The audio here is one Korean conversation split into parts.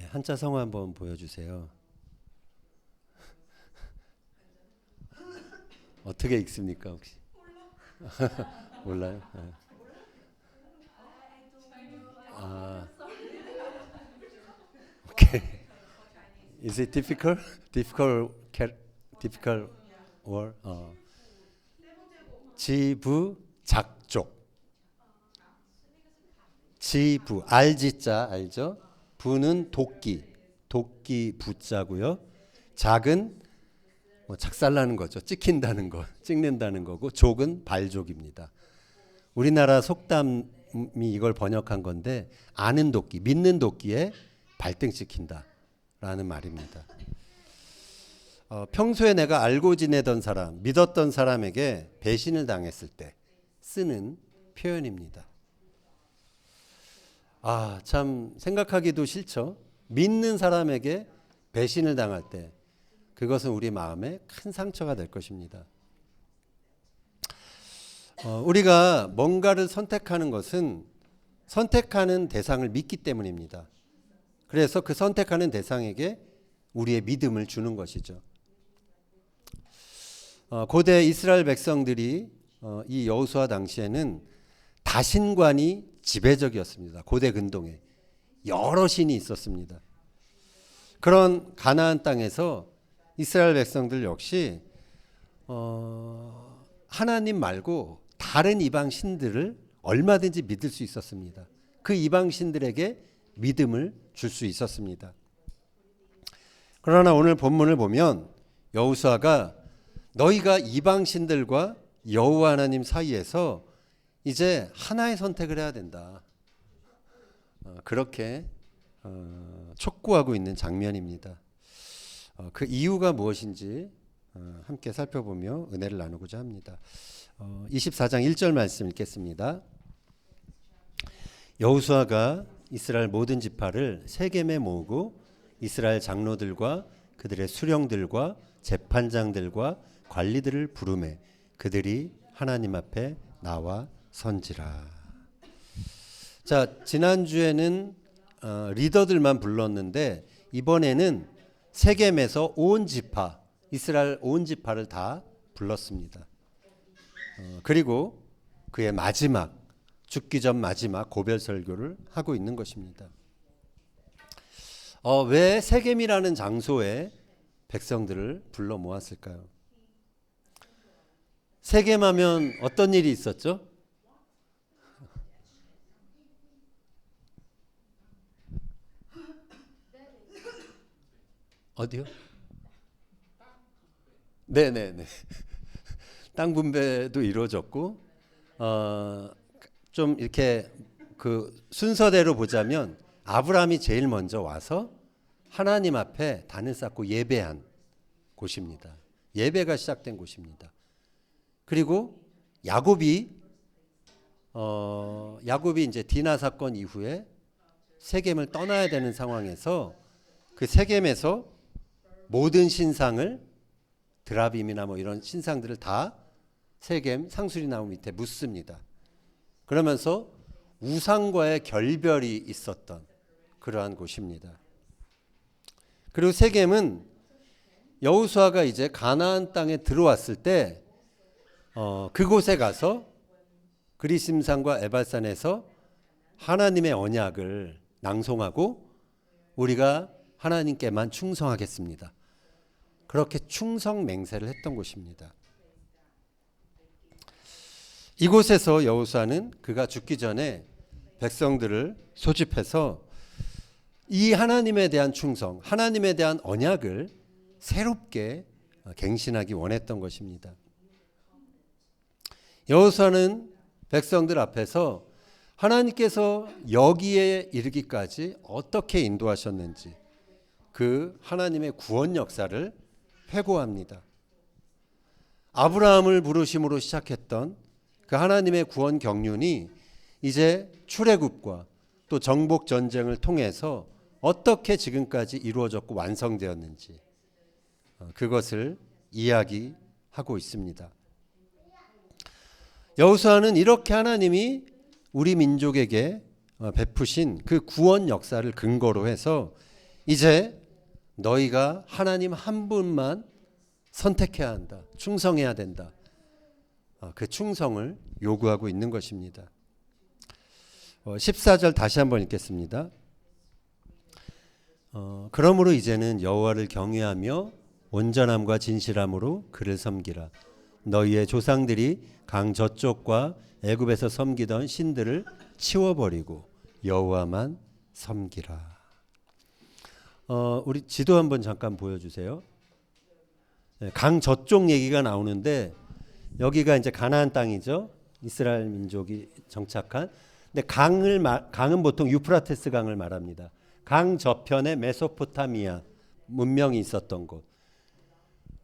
한자 성어 한번 보여주세요. 어떻게 읽습니까 혹시? 몰라요? 아, 오케이. Is it difficult? Difficult word? 지부작족. 지부 알지자 알죠? 부는 도끼 부자고요. 작은 작살나는 거죠. 찍힌다는 거, 찍는다는 거고, 족은 발족입니다. 우리나라 속담이 이걸 번역한 건데, 아는 도끼, 믿는 도끼에 발등 찍힌다라는 말입니다. 평소에 내가 알고 지내던 사람, 믿었던 사람에게 배신을 당했을 때 쓰는 표현입니다. 참 생각하기도 싫죠. 믿는 사람에게 배신을 당할 때 그것은 우리 마음에 큰 상처가 될 것입니다. 우리가 뭔가를 선택하는 것은 선택하는 대상을 믿기 때문입니다. 그래서 그 선택하는 대상에게 우리의 믿음을 주는 것이죠. 고대 이스라엘 백성들이 이 여호수아 당시에는 다신관이 지배적이었습니다. 고대 근동에 여러 신이 있었습니다. 그런 가나안 땅에서 이스라엘 백성들 역시 하나님 말고 다른 이방 신들을 얼마든지 믿을 수 있었습니다. 그 이방 신들에게 믿음을 줄 수 있었습니다. 그러나 오늘 본문을 보면 여호수아가 너희가 이방 신들과 여호와 하나님 사이에서 이제 하나의 선택을 해야 된다. 그렇게 촉구하고 있는 장면입니다. 그 이유가 무엇인지 함께 살펴보며 은혜를 나누고자 합니다. 24장 1절 말씀 읽겠습니다. 여호수아가 이스라엘 모든 지파를 세겜에 모으고 이스라엘 장로들과 그들의 수령들과 재판장들과 관리들을 부르매 그들이 하나님 앞에 나와 선지라. 자, 지난주에는 리더들만 불렀는데 이번에는 세겜에서 온 지파, 이스라엘 온 지파를 다 불렀습니다. 그리고 그의 마지막, 죽기 전 마지막 고별 설교를 하고 있는 것입니다. 왜 세겜이라는 장소에 백성들을 불러 모았을까요? 세겜하면 어떤 일이 있었죠? 어디요? 네네네. 땅 분배도 이루어졌고, 좀 이렇게 그 순서대로 보자면 아브라함이 제일 먼저 와서 하나님 앞에 단을 쌓고 예배한 곳입니다. 예배가 시작된 곳입니다. 그리고 야곱이 이제 디나 사건 이후에 세겜을 떠나야 되는 상황에서 그 세겜에서 모든 신상을 드라빔이나 이런 신상들을 다 세겜 상수리 나무 밑에 묻습니다. 그러면서 우상과의 결별이 있었던 그러한 곳입니다. 그리고 세겜은 여호수아가 이제 가나안 땅에 들어왔을 때 그곳에 가서 그리심산과 에발산에서 하나님의 언약을 낭송하고 우리가 하나님께만 충성하겠습니다. 그렇게 충성 맹세를 했던 곳입니다. 이곳에서 여호수아는 그가 죽기 전에 백성들을 소집해서 이 하나님에 대한 충성, 하나님에 대한 언약을 새롭게 갱신하기 원했던 것입니다. 여호수아는 백성들 앞에서 하나님께서 여기에 이르기까지 어떻게 인도하셨는지 그 하나님의 구원 역사를 회고합니다. 아브라함을 부르심으로 시작했던 그 하나님의 구원 경륜이 이제 출애굽과 또 정복 전쟁을 통해서 어떻게 지금까지 이루어졌고 완성되었는지 그것을 이야기하고 있습니다. 여호수아는 이렇게 하나님이 우리 민족에게 베푸신 그 구원 역사를 근거로 해서 이제 너희가 하나님 한 분만 선택해야 한다. 충성해야 된다. 그 충성을 요구하고 있는 것입니다. 14절 다시 한번 읽겠습니다. 그러므로 이제는 여호와를 경외하며 온전함과 진실함으로 그를 섬기라. 너희의 조상들이 강 저쪽과 애굽에서 섬기던 신들을 치워버리고 여호와만 섬기라. 우리 지도 한번 잠깐 보여주세요. 강 저쪽 얘기가 나오는데 여기가 이제 가나안 땅이죠. 이스라엘 민족이 정착한. 근데 강은 보통 유프라테스 강을 말합니다. 강 저편에 메소포타미아 문명이 있었던 곳.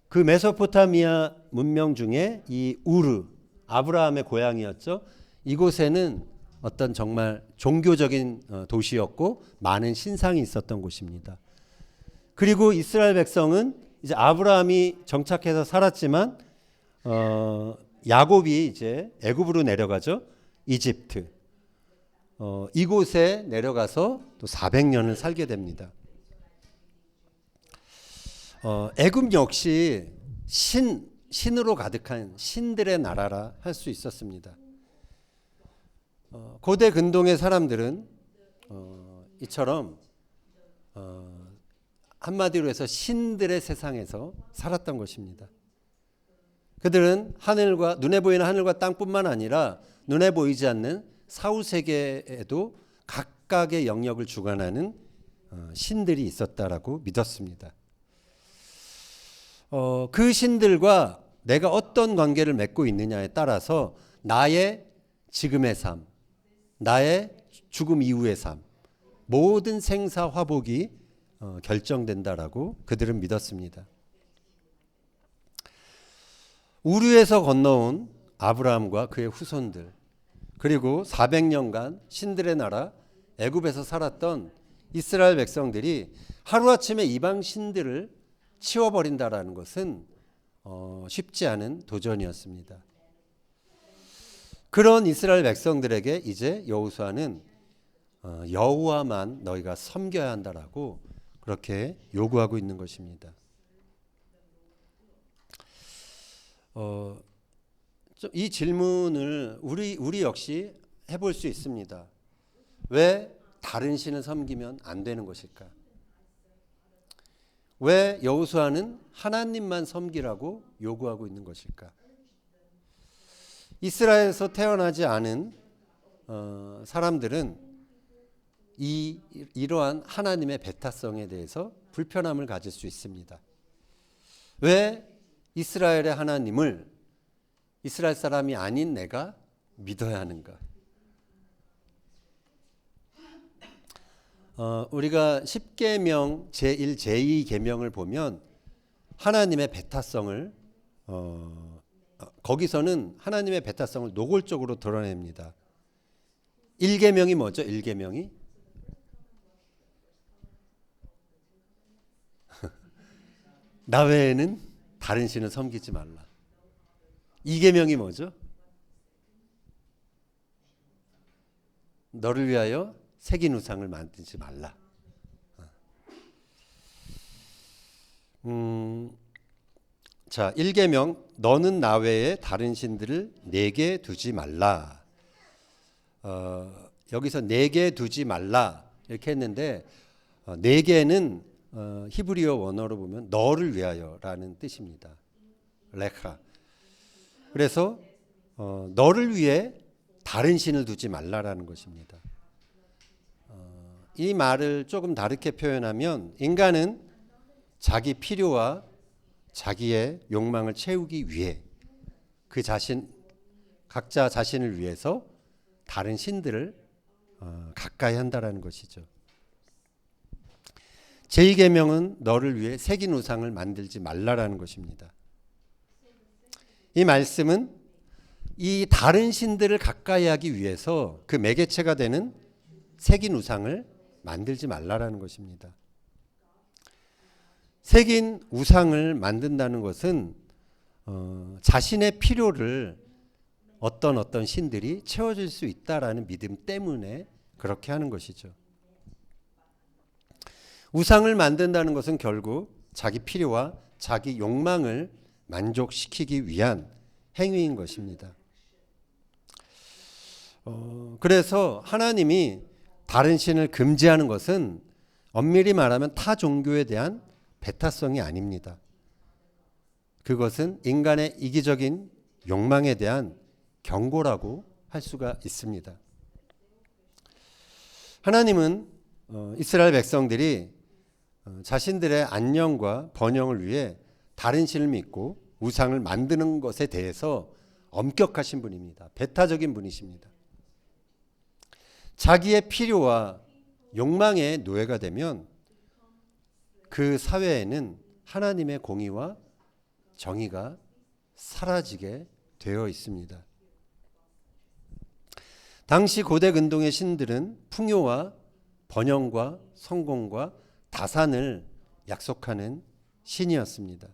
그 메소포타미아 문명 중에 이 우르, 아브라함의 고향이었죠. 이곳에는 어떤 정말 종교적인 도시였고 많은 신상이 있었던 곳입니다. 그리고 이스라엘 백성은 이제 아브라함이 정착해서 살았지만 야곱이 이제 애굽으로 내려가죠. 이집트. 이곳에 내려가서 또 400년을 살게 됩니다. 애굽 역시 신으로 가득한 신들의 나라라 할 수 있었습니다. 고대 근동의 사람들은 이처럼 한마디로 해서 신들의 세상에서 살았던 것입니다. 그들은 하늘과 눈에 보이는 하늘과 땅뿐만 아니라 눈에 보이지 않는 사후 세계에도 각각의 영역을 주관하는 신들이 있었다라고 믿었습니다. 그 신들과 내가 어떤 관계를 맺고 있느냐에 따라서 나의 지금의 삶, 나의 죽음 이후의 삶, 모든 생사 화복이 결정된다라고 그들은 믿었습니다. 우르에서 건너온 아브라함과 그의 후손들, 그리고 400년간 신들의 나라 애굽에서 살았던 이스라엘 백성들이 하루아침에 이방 신들을 치워버린다라는 것은 쉽지 않은 도전이었습니다. 그런 이스라엘 백성들에게 이제 여호수아는 여호와만 너희가 섬겨야 한다라고 그렇게 요구하고 있는 것입니다. 이 질문을 우리 역시 해볼 수 있습니다. 왜 다른 신을 섬기면 안 되는 것일까? 왜 여호수아는 하나님만 섬기라고 요구하고 있는 것일까? 이스라엘에서 태어나지 않은 사람들은 이러한 하나님의 배타성에 대해서 불편함을 가질 수 있습니다. 왜 이스라엘의 하나님을 이스라엘 사람이 아닌 내가 믿어야 하는가? 우리가 10계명 제1, 제2계명을 보면 하나님의 배타성을 거기서는 하나님의 배타성을 노골적으로 드러냅니다. 1계명이 뭐죠? 1계명이 나 외에는 다른 신을 섬기지 말라. 2계명이 뭐죠? 너를 위하여 새긴 우상을 만들지 말라. 자, 1계명 너는 나 외에 다른 신들을 내게 두지 말라. 여기서 내게 두지 말라 이렇게 했는데 내게는 히브리어 원어로 보면 너를 위하여라는 뜻입니다. 레카. 그래서 너를 위해 다른 신을 두지 말라라는 것입니다. 이 말을 조금 다르게 표현하면 인간은 자기 필요와 자기의 욕망을 채우기 위해 각자 자신을 위해서 다른 신들을 가까이 한다라는 것이죠. 제2계명은 너를 위해 새긴 우상을 만들지 말라라는 것입니다. 이 말씀은 이 다른 신들을 가까이 하기 위해서 그 매개체가 되는 새긴 우상을 만들지 말라라는 것입니다. 새긴 우상을 만든다는 것은 자신의 필요를 어떤 신들이 채워줄 수 있다라는 믿음 때문에 그렇게 하는 것이죠. 우상을 만든다는 것은 결국 자기 필요와 자기 욕망을 만족시키기 위한 행위인 것입니다. 그래서 하나님이 다른 신을 금지하는 것은 엄밀히 말하면 타 종교에 대한 배타성이 아닙니다. 그것은 인간의 이기적인 욕망에 대한 경고라고 할 수가 있습니다. 하나님은 이스라엘 백성들이 자신들의 안녕과 번영을 위해 다른 신을 믿고 우상을 만드는 것에 대해서 엄격하신 분입니다. 배타적인 분이십니다. 자기의 필요와 욕망의 노예가 되면 그 사회에는 하나님의 공의와 정의가 사라지게 되어 있습니다. 당시 고대 근동의 신들은 풍요와 번영과 성공과 다산을 약속하는 신이었습니다.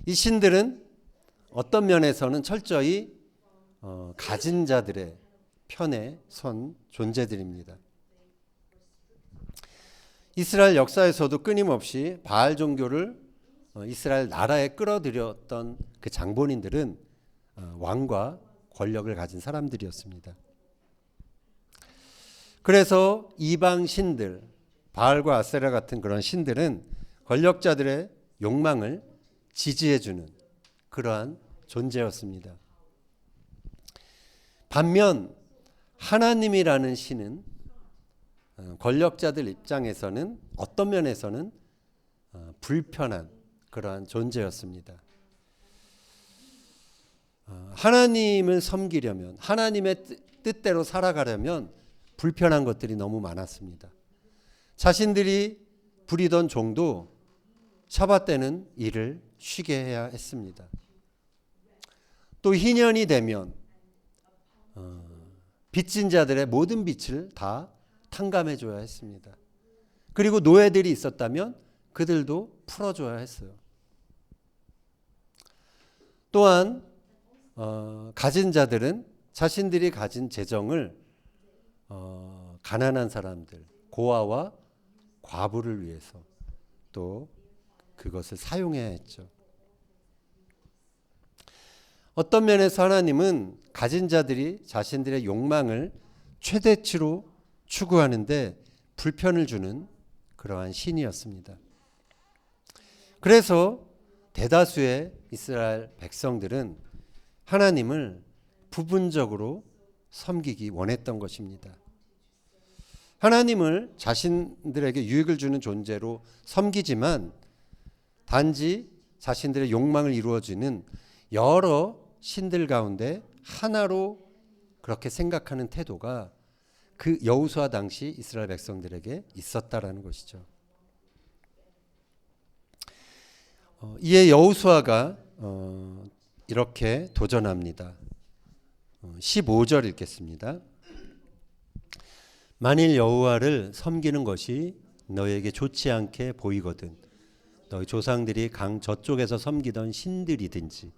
이 신들은 어떤 면에서는 철저히 가진 자들의 편에 선 존재들입니다. 이스라엘 역사에서도 끊임없이 바알 종교를 이스라엘 나라에 끌어들였던 그 장본인들은 왕과 권력을 가진 사람들이었습니다. 그래서 이방 신들, 바알과 아세라 같은 그런 신들은 권력자들의 욕망을 지지해주는 그러한 존재였습니다. 반면 하나님이라는 신은 권력자들 입장에서는 어떤 면에서는 불편한 그러한 존재였습니다. 하나님을 섬기려면, 하나님의 뜻대로 살아가려면 불편한 것들이 너무 많았습니다. 자신들이 부리던 종도 샤밧 때는 일을 쉬게 해야 했습니다. 또 희년이 되면 빚진 자들의 모든 빚을 다 탕감해 줘야 했습니다. 그리고 노예들이 있었다면 그들도 풀어줘야 했어요. 또한 가진 자들은 자신들이 가진 재정을 가난한 사람들, 고아와 과부를 위해서 또 그것을 사용해야 했죠. 어떤 면에서 하나님은 가진 자들이 자신들의 욕망을 최대치로 추구하는데 불편을 주는 그러한 신이었습니다. 그래서 대다수의 이스라엘 백성들은 하나님을 부분적으로 섬기기 원했던 것입니다. 하나님을 자신들에게 유익을 주는 존재로 섬기지만 단지 자신들의 욕망을 이루어주는 여러 신들 가운데 하나로 그렇게 생각하는 태도가 그 여호수아 당시 이스라엘 백성들에게 있었다라는 것이죠. 이에 여호수아가 이렇게 도전합니다. 15절 읽겠습니다. 만일 여호와를 섬기는 것이 너에게 좋지 않게 보이거든 너희 조상들이 강 저쪽에서 섬기던 신들이든지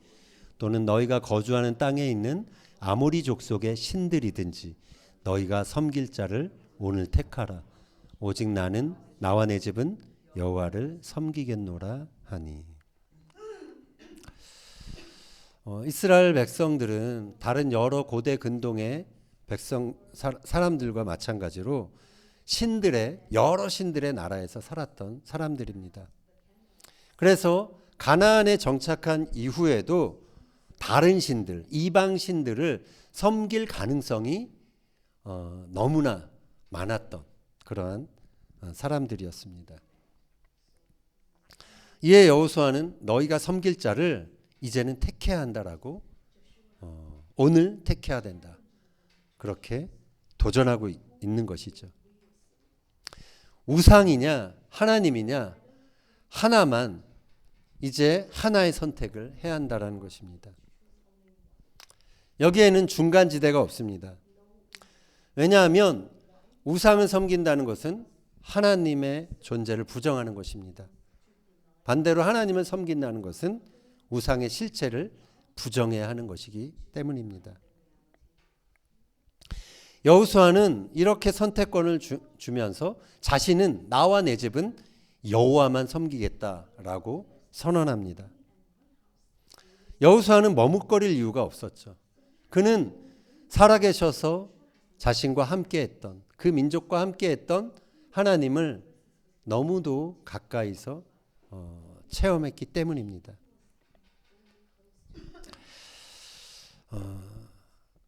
또는 너희가 거주하는 땅에 있는 아모리 족속의 신들이든지 너희가 섬길 자를 오늘 택하라. 오직 나는 나와 내 집은 여호와를 섬기겠노라 하니. 이스라엘 백성들은 다른 여러 고대 근동의 사람들과 마찬가지로 여러 신들의 나라에서 살았던 사람들입니다. 그래서 가나안에 정착한 이후에도 다른 신들, 이방 신들을 섬길 가능성이 너무나 많았던 그러한 사람들이었습니다. 이에 여호수아는 너희가 섬길 자를 이제는 택해야 한다라고 오늘 택해야 된다. 그렇게 도전하고 있는 것이죠. 우상이냐 하나님이냐 하나만 이제 하나의 선택을 해야 한다라는 것입니다. 여기에는 중간지대가 없습니다. 왜냐하면 우상을 섬긴다는 것은 하나님의 존재를 부정하는 것입니다. 반대로 하나님을 섬긴다는 것은 우상의 실체를 부정해야 하는 것이기 때문입니다. 여호수아는 이렇게 선택권을 주면서 자신은 나와 내 집은 여호와만 섬기겠다라고 선언합니다. 여호수아는 머뭇거릴 이유가 없었죠. 그는 살아계셔서 자신과 함께했던 그 민족과 함께했던 하나님을 너무도 가까이서 체험했기 때문입니다.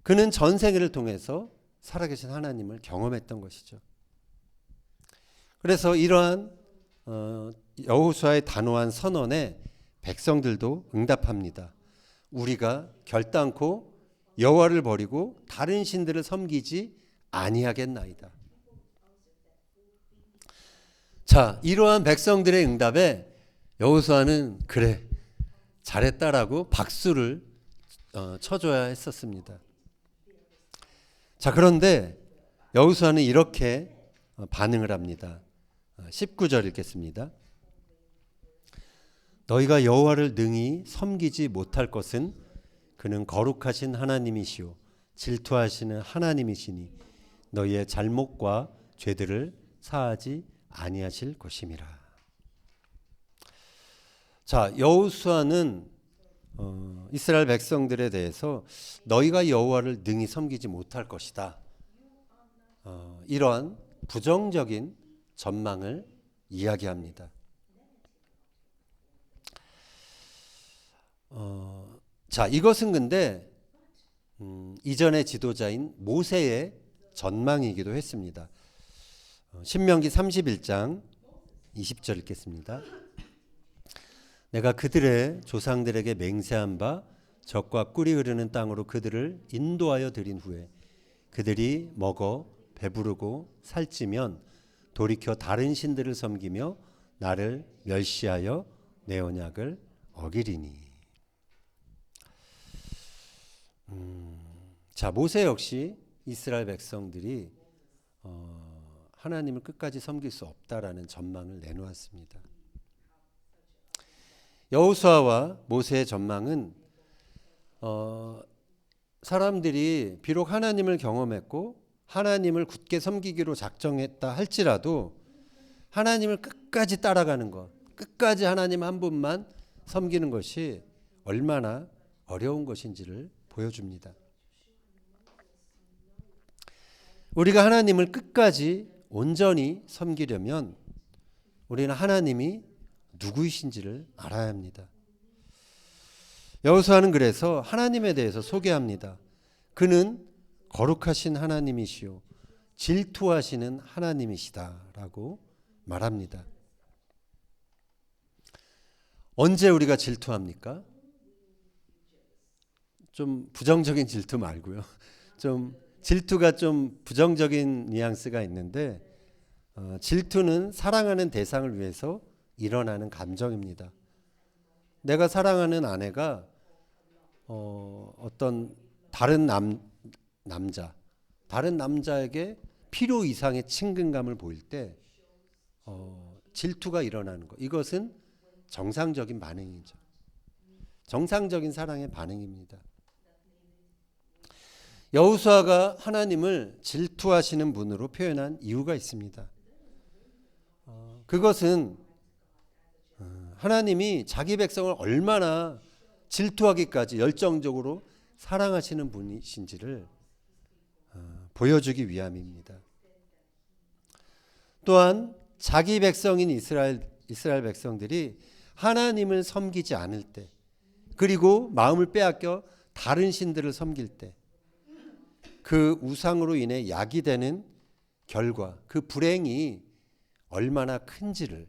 그는 전 세계를 통해서 살아계신 하나님을 경험했던 것이죠. 그래서 이러한 여호수아의 단호한 선언에 백성들도 응답합니다. 우리가 결단코 여호와를 버리고 다른 신들을 섬기지 아니하겠나이다. 자, 이러한 백성들의 응답에 여호수아는 그래 잘했다라고 박수를 쳐줘야 했었습니다. 자, 그런데 여호수아는 이렇게 반응을 합니다. 19절 읽겠습니다. 너희가 여호와를 능히 섬기지 못할 것은 그는 거룩하신 하나님이시오 질투하시는 하나님이시니 너희의 잘못과 죄들을 사하지 아니하실 것임이라. 자, 여호수아는 이스라엘 백성들에 대해서 너희가 여호와를 능히 섬기지 못할 것이다. 이러한 부정적인 전망을 이야기합니다. 자, 이것은 근데 이전의 지도자인 모세의 전망이기도 했습니다. 신명기 31장 20절 읽겠습니다. 내가 그들의 조상들에게 맹세한 바 젖과 꿀이 흐르는 땅으로 그들을 인도하여 드린 후에 그들이 먹어 배부르고 살찌면 돌이켜 다른 신들을 섬기며 나를 멸시하여 내 언약을 어기리니. 자, 모세 역시 이스라엘 백성들이 하나님을 끝까지 섬길 수 없다라는 전망을 내놓았습니다. 여호수아와 모세의 전망은 사람들이 비록 하나님을 경험했고 하나님을 굳게 섬기기로 작정했다 할지라도 하나님을 끝까지 따라가는 것, 끝까지 하나님 한 분만 섬기는 것이 얼마나 어려운 것인지를 보여줍니다. 우리가 하나님을 끝까지 온전히 섬기려면 우리는 하나님이 누구이신지를 알아야 합니다. 여호수아는 그래서 하나님에 대해서 소개합니다. 그는 거룩하신 하나님이시오 질투하시는 하나님이시다라고 말합니다. 언제 우리가 질투합니까? 좀 부정적인 질투 말고요. 좀 질투가 좀 부정적인 뉘앙스가 있는데 질투는 사랑하는 대상을 위해서 일어나는 감정입니다. 내가 사랑하는 아내가 어떤 다른 다른 남자에게 필요 이상의 친근감을 보일 때 질투가 일어나는 것. 이것은 정상적인 반응이죠. 정상적인 사랑의 반응입니다. 여호수아가 하나님을 질투하시는 분으로 표현한 이유가 있습니다. 그것은 하나님이 자기 백성을 얼마나 질투하기까지 열정적으로 사랑하시는 분이신지를 보여주기 위함입니다. 또한 자기 백성인 이스라엘 백성들이 하나님을 섬기지 않을 때, 그리고 마음을 빼앗겨 다른 신들을 섬길 때, 그 우상으로 인해 약이 되는 결과, 그 불행이 얼마나 큰지를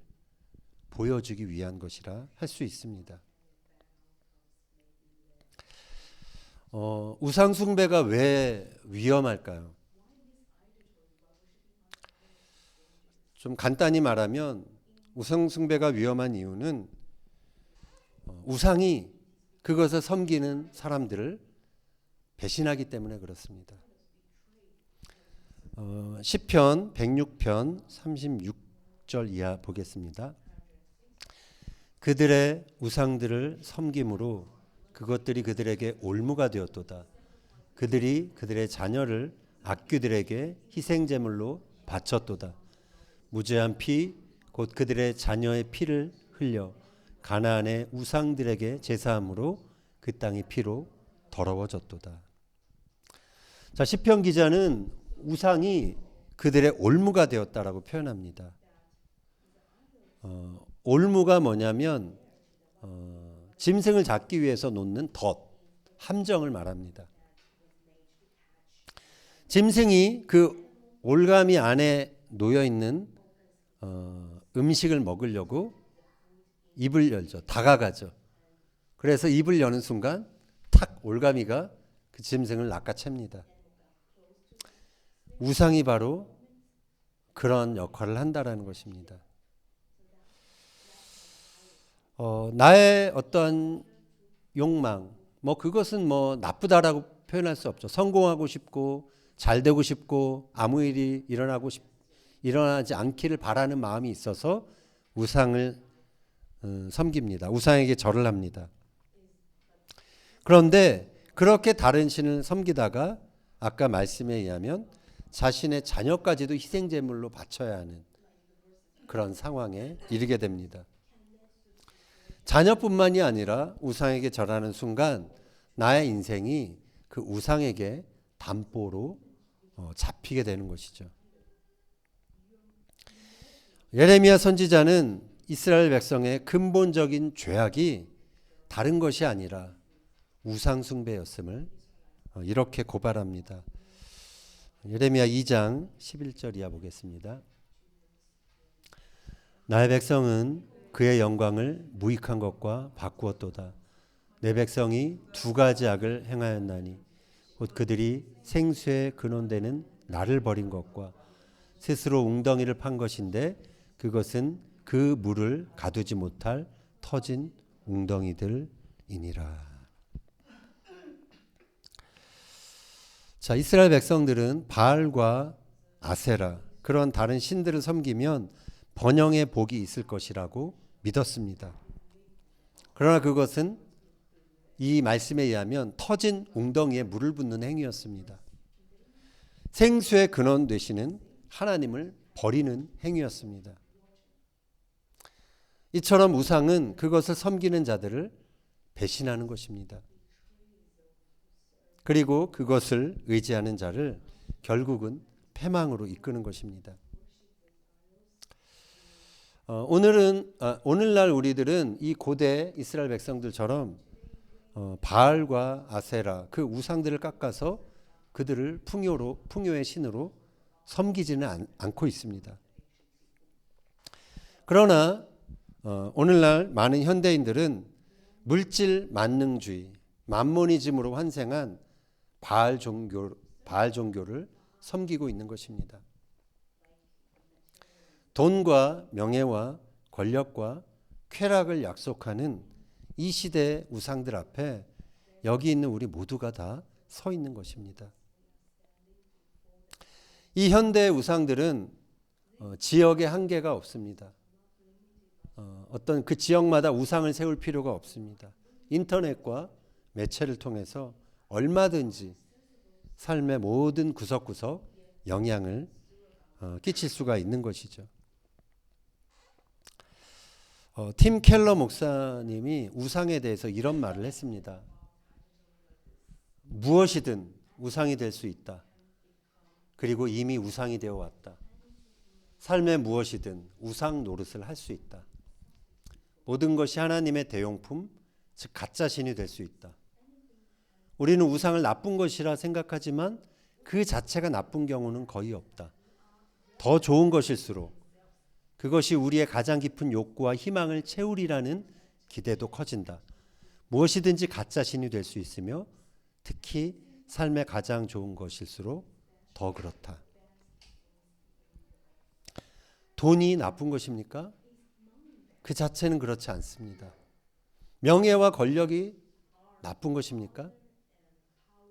보여주기 위한 것이라 할 수 있습니다. 우상 숭배가 왜 위험할까요? 좀 간단히 말하면 우상 숭배가 위험한 이유는 우상이 그것을 섬기는 사람들을 배신하기 때문에 그렇습니다. 시편 106편 36절 이하 보겠습니다. 그들의 우상들을 섬김으로 그것들이 그들에게 올무가 되었도다. 그들이 그들의 자녀를 악귀들에게 희생제물로 바쳤도다. 무죄한 피 곧 그들의 자녀의 피를 흘려 가나안의 우상들에게 제사함으로 그 땅이 피로 더러워졌도다. 자, 시편 기자는 우상이 그들의 올무가 되었다라고 표현합니다. 올무가 뭐냐면 짐승을 잡기 위해서 놓는 덫, 함정을 말합니다. 짐승이 그 올가미 안에 놓여 있는 음식을 먹으려고 입을 열죠. 다가가죠. 그래서 입을 여는 순간 탁 올가미가 그 짐승을 낚아챕니다. 우상이 바로 그런 역할을 한다라는 것입니다. 나의 어떤 욕망, 그것은 나쁘다라고 표현할 수 없죠. 성공하고 싶고 잘 되고 싶고 아무 일이 일어나지 않기를 바라는 마음이 있어서 우상을 섬깁니다. 우상에게 절을 합니다. 그런데 그렇게 다른 신을 섬기다가 아까 말씀에 의하면 자신의 자녀까지도 희생제물로 바쳐야 하는 그런 상황에 이르게 됩니다. 자녀뿐만이 아니라 우상에게 절하는 순간 나의 인생이 그 우상에게 담보로 잡히게 되는 것이죠. 예레미야 선지자는 이스라엘 백성의 근본적인 죄악이 다른 것이 아니라 우상 숭배였음을 이렇게 고발합니다. 예레미야 2장 11절 이하 보겠습니다. 나의 백성은 그의 영광을 무익한 것과 바꾸었도다. 내 백성이 두 가지 악을 행하였나니 곧 그들이 생수의 근원되는 나를 버린 것과 스스로 웅덩이를 판 것인데 그것은 그 물을 가두지 못할 터진 웅덩이들이니라. 자, 이스라엘 백성들은 바알과 아세라 그런 다른 신들을 섬기면 번영의 복이 있을 것이라고 믿었습니다. 그러나 그것은 이 말씀에 의하면 터진 웅덩이에 물을 붓는 행위였습니다. 생수의 근원 되시는 하나님을 버리는 행위였습니다. 이처럼 우상은 그것을 섬기는 자들을 배신하는 것입니다. 그리고 그것을 의지하는 자를 결국은 패망으로 이끄는 것입니다. 오늘날 우리들은 이 고대 이스라엘 백성들처럼 바알과 아세라 그 우상들을 깎아서 그들을 풍요의 신으로 섬기지는 않고 있습니다. 그러나 오늘날 많은 현대인들은 물질 만능주의, 만모니즘으로 환생한 바알 종교를 섬기고 있는 것입니다. 돈과 명예와 권력과 쾌락을 약속하는 이 시대의 우상들 앞에 여기 있는 우리 모두가 다 서 있는 것입니다. 이 현대의 우상들은 지역의 한계가 없습니다. 어떤 그 지역마다 우상을 세울 필요가 없습니다. 인터넷과 매체를 통해서 얼마든지 삶의 모든 구석구석 영향을 끼칠 수가 있는 것이죠. 팀 켈러 목사님이 우상에 대해서 이런 말을 했습니다. 무엇이든 우상이 될 수 있다. 그리고 이미 우상이 되어 왔다. 삶의 무엇이든 우상 노릇을 할 수 있다. 모든 것이 하나님의 대용품, 즉 가짜 신이 될 수 있다. 우리는 우상을 나쁜 것이라 생각하지만 그 자체가 나쁜 경우는 거의 없다. 더 좋은 것일수록 그것이 우리의 가장 깊은 욕구와 희망을 채우리라는 기대도 커진다. 무엇이든지 가짜 신이 될 수 있으며 특히 삶의 가장 좋은 것일수록 더 그렇다. 돈이 나쁜 것입니까? 그 자체는 그렇지 않습니다. 명예와 권력이 나쁜 것입니까?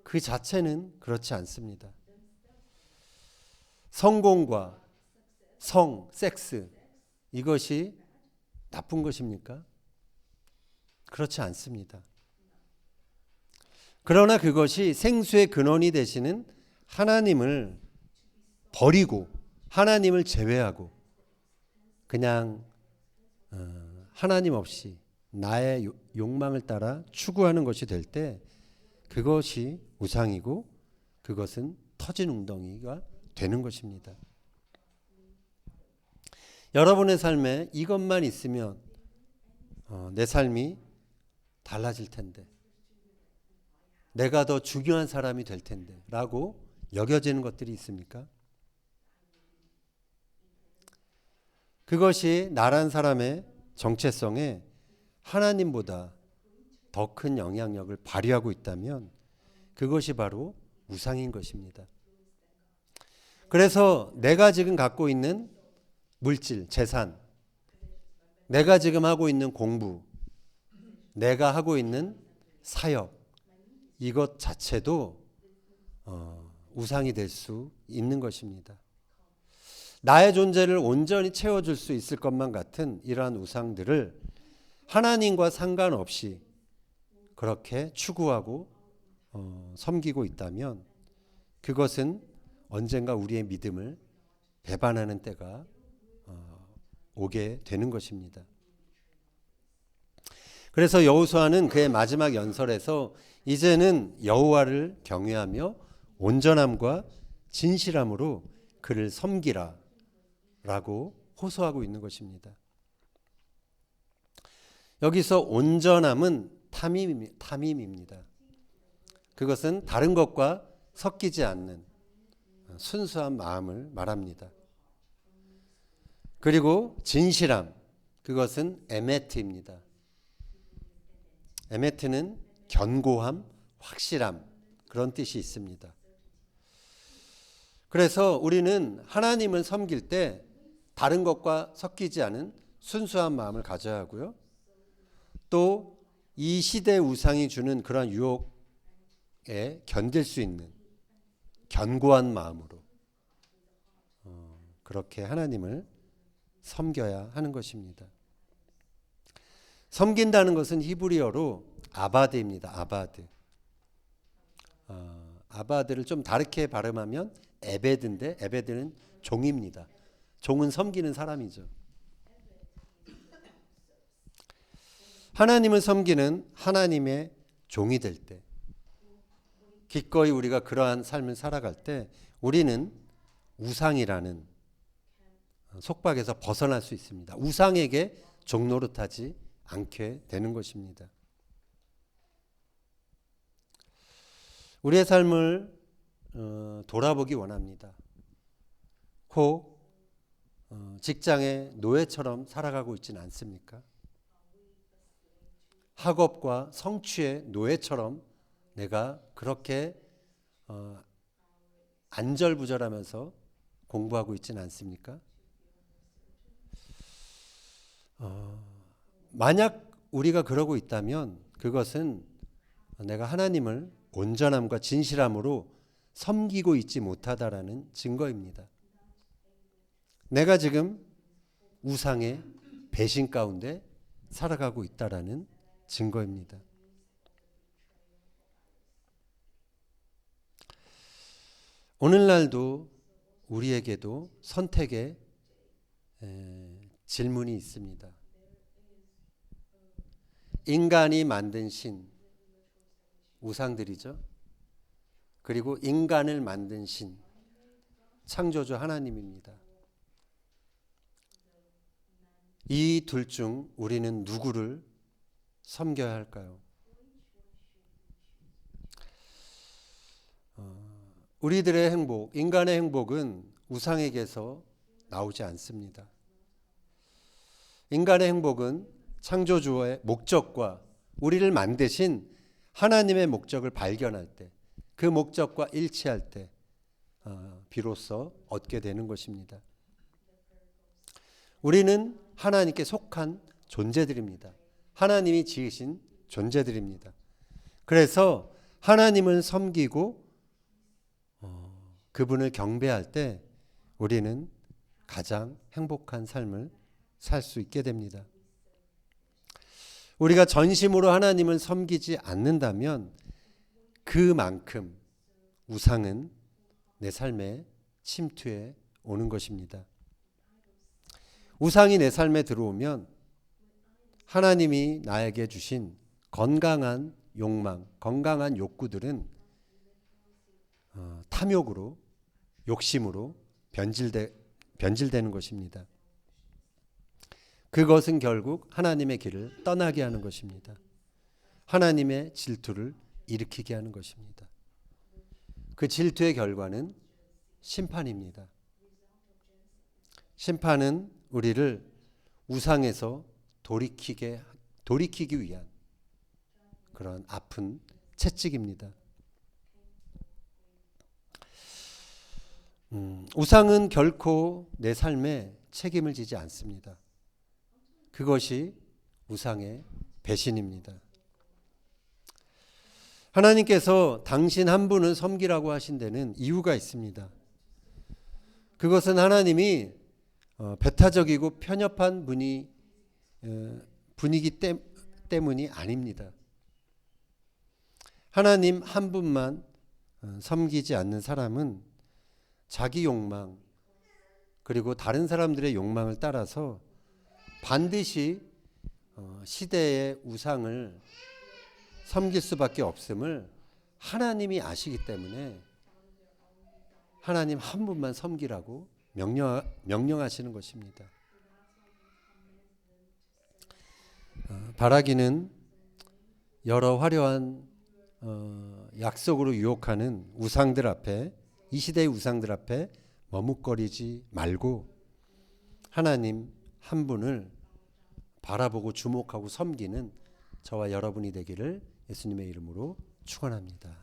그 자체는 그렇지 않습니다. 성공과 섹스 이것이 나쁜 것입니까? 그렇지 않습니다. 그러나 그것이 생수의 근원이 되시는 하나님을 버리고 하나님을 제외하고 그냥 하나님 없이 나의 욕망을 따라 추구하는 것이 될 때 그것이 우상이고 그것은 터진 웅덩이가 되는 것입니다. 여러분의 삶에 이것만 있으면 내 삶이 달라질 텐데, 내가 더 중요한 사람이 될 텐데 라고 여겨지는 것들이 있습니까? 그것이 나란 사람의 정체성에 하나님보다 더 큰 영향력을 발휘하고 있다면 그것이 바로 우상인 것입니다. 그래서 내가 지금 갖고 있는 물질, 재산, 내가 지금 하고 있는 공부, 내가 하고 있는 사역, 이것 자체도 우상이 될 수 있는 것입니다. 나의 존재를 온전히 채워줄 수 있을 것만 같은 이러한 우상들을 하나님과 상관없이 그렇게 추구하고 섬기고 있다면 그것은 언젠가 우리의 믿음을 배반하는 때가 오게 되는 것입니다. 그래서 여호수아는 그의 마지막 연설에서 이제는 여호와를 경외하며 온전함과 진실함으로 그를 섬기라 라고 호소하고 있는 것입니다. 여기서 온전함은 탐임입니다. 그것은 다른 것과 섞이지 않는 순수한 마음을 말합니다. 그리고 진실함, 그것은 에메트입니다. 에메트는 견고함, 확실함, 그런 뜻이 있습니다. 그래서 우리는 하나님을 섬길 때 다른 것과 섞이지 않은 순수한 마음을 가져야 하고요. 또 이 시대 우상이 주는 그런 유혹에 견딜 수 있는 견고한 마음으로 그렇게 하나님을 섬겨야 하는 것입니다. 섬긴다는 것은 히브리어로 아바드입니다. 아바드. 아바드를 좀 다르게 발음하면 에베드인데 에베드는 종입니다. 종은 섬기는 사람이죠. 하나님을 섬기는 하나님의 종이 될 때, 기꺼이 우리가 그러한 삶을 살아갈 때 우리는 우상이라는 속박에서 벗어날 수 있습니다. 우상에게 종노릇하지 않게 되는 것입니다. 우리의 삶을 돌아보기 원합니다. 혹 직장의 노예처럼 살아가고 있지는 않습니까? 학업과 성취의 노예처럼 내가 그렇게 안절부절하면서 공부하고 있지는 않습니까? 만약 우리가 그러고 있다면 그것은 내가 하나님을 온전함과 진실함으로 섬기고 있지 못하다라는 증거입니다. 내가 지금 우상의 배신 가운데 살아가고 있다라는 증거입니다. 오늘날도 우리에게도 선택의 질문이 있습니다. 인간이 만든 신, 우상들이죠. 그리고 인간을 만든 신, 창조주 하나님입니다. 이 둘 중 우리는 누구를 섬겨야 할까요? 우리들의 행복, 인간의 행복은 우상에게서 나오지 않습니다. 인간의 행복은 창조주의 목적과 우리를 만드신 하나님의 목적을 발견할 때, 그 목적과 일치할 때 비로소 얻게 되는 것입니다. 우리는 하나님께 속한 존재들입니다. 하나님이 지으신 존재들입니다. 그래서 하나님을 섬기고 그분을 경배할 때 우리는 가장 행복한 삶을 살 수 있게 됩니다. 우리가 전심으로 하나님을 섬기지 않는다면 그만큼 우상은 내 삶에 침투해 오는 것입니다. 우상이 내 삶에 들어오면 하나님이 나에게 주신 건강한 욕망, 건강한 욕구들은 탐욕으로, 욕심으로 변질되는 것입니다. 그것은 결국 하나님의 길을 떠나게 하는 것입니다. 하나님의 질투를 일으키게 하는 것입니다. 그 질투의 결과는 심판입니다. 심판은 우리를 우상에서 돌이키기 위한 그런 아픈 채찍입니다. 우상은 결코 내 삶에 책임을 지지 않습니다. 그것이 우상의 배신입니다. 하나님께서 당신 한 분을 섬기라고 하신 데는 이유가 있습니다. 그것은 하나님이 배타적이고 편협한 분이기 때문이 아닙니다. 하나님 한 분만 섬기지 않는 사람은 자기 욕망 그리고 다른 사람들의 욕망을 따라서 반드시 시대의 우상을 섬길 수밖에 없음을 하나님이 아시기 때문에 하나님 한 분만 섬기라고 명령하시는 것입니다. 바라기는 여러 화려한 약속으로 유혹하는 우상들 앞에, 이 시대의 우상들 앞에 머뭇거리지 말고 하나님 한 분을 바라보고 주목하고 섬기는 저와 여러분이 되기를 예수님의 이름으로 축원합니다.